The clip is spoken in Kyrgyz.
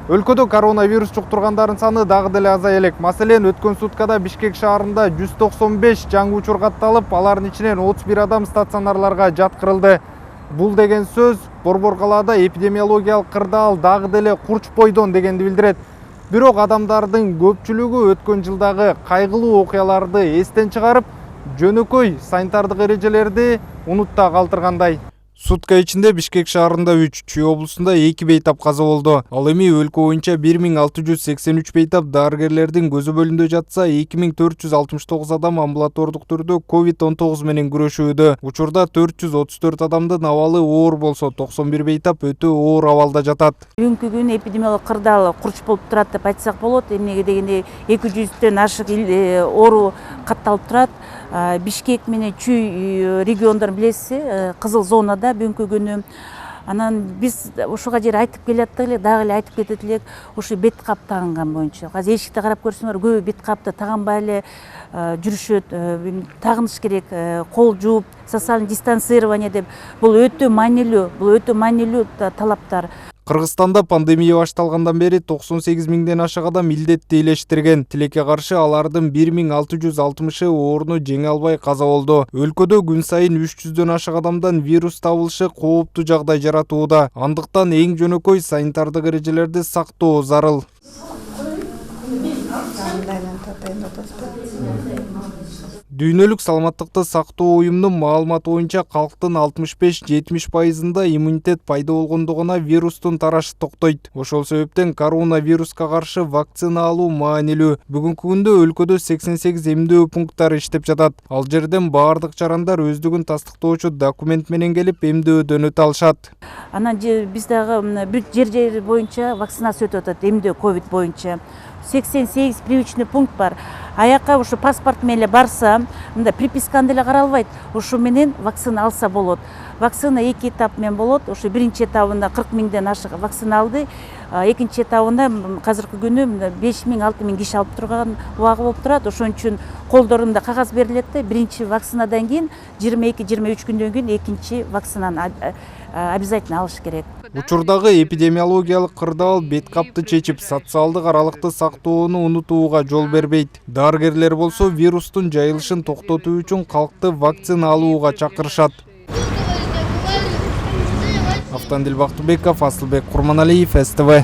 Өлкөдө коронавирус жуктургандардын саны дагы деле азая элек. Маселен, өткөн суткада Бишкек шаарында 195 жаңы учур катталып, алардын ичинен 31 адам стационарларга жаткырылды. Бул деген сөз Борбор калаада эпидемиологиялык кырдаал дагы деле курч бойдон дегенди билдирет. Бирок адамдардын көпчүлүгү өткөн жылдагы кайгылуу окуяларды эстен чыгарып, жөнөкөй санитардык эрежелерди унутта калтыргандай. Сутка ичинде Бишкек шаарында 3, Чүй облусунда 2 бейтап каза болду. Ал эми өлкө боюнча 1683 бейтап дарыгерлердин көзөбөлүндө жатса, 2469 адам амбулатордук түрдө COVID-19 менен күрөшүүдө. Учурда 434 адамдын абалы оор болсо, 91 бейтап өтө оор абалда жатат. Бүгүнкү күнү эпидемиологиялык кырдаал курч болуп турат деп айтсак болот. Эмнеге дегенде 200дөн ашык оору катталып турат. Бишкек менен Чүй региондорун билесиз, кызыл зонада бүгүнкү күнү. Анан биз ушуга жер айтып келаттык эле, дагы эле айтып кетет элек, ушу бет кап тагынган боюнча. Азыр эшикте карап көрсөңөр, көбү бет капты таганбай эле жүрүшөт. Тагыныш керек, кол жууп, социальный дистанцирование деп. Бул өтө маанилүү талаптар. Кыргызстанда пандемия башталгандан бери 98 миңден ашык адам илдетти илештирген. Тилекке каршы алардын 1660-ы оорууну жеңе албай каза болду. Өлкөдө күн сайын 300дөн ашык адамдан вирус табылышы кооптуу жагдай жаратууда. Андыктан эң жөнөкөй санитардык эрежелерди сактоо зарыл. Дүйнөлүк саламаттыкты сактоо уюмунун маалыматы боюнча калктын 65-70%-ында иммунитет пайда болгондугуна вирустун тарашы токтойт. Ошол себептен коронавируска каршы вакцина алуу маанилүү. Бүгүнкү күндө өлкөдө 88 эмдөө пункттары иштеп жатат. Ал жерден баардык жарандар өздүгүн тастыктоочу документ менен келип эмдөөдөн өтө алышат. Анан биз дагы жер боюнча вакцинация өтүп атат, эмдөө ковид боюнча. 88 привычный пункт бар. Аяка ушу паспорт менен барса, мында приписканы деле каралбайт. Ушу менен вакцина алса болот. Вакцина 2 этап менен болот. Ушу биринчи этабында 40 миңден ашык вакцина алды. Экинчи этабында азыркы күнү 5 миң, 6 миң киши алып турган убагы болуп турат. Ошон үчүн колдорунда кагаз берилет да, биринчи вакцинадан кийин 22-23 күндөн кийин экинчи вакцинаны обязательно алыш керек. Учурдагы эпидемиологиялык кырдаал бет капты чечип, социалдык аралыкты сактоону унутууга жол бербейт. Дарыгерлер болсо вирустун жайылышын токтотуу үчүн калкты вакцина алууга чакырышат. Автандил Бактыбеков, Асылбек Курманалиев, СТВ.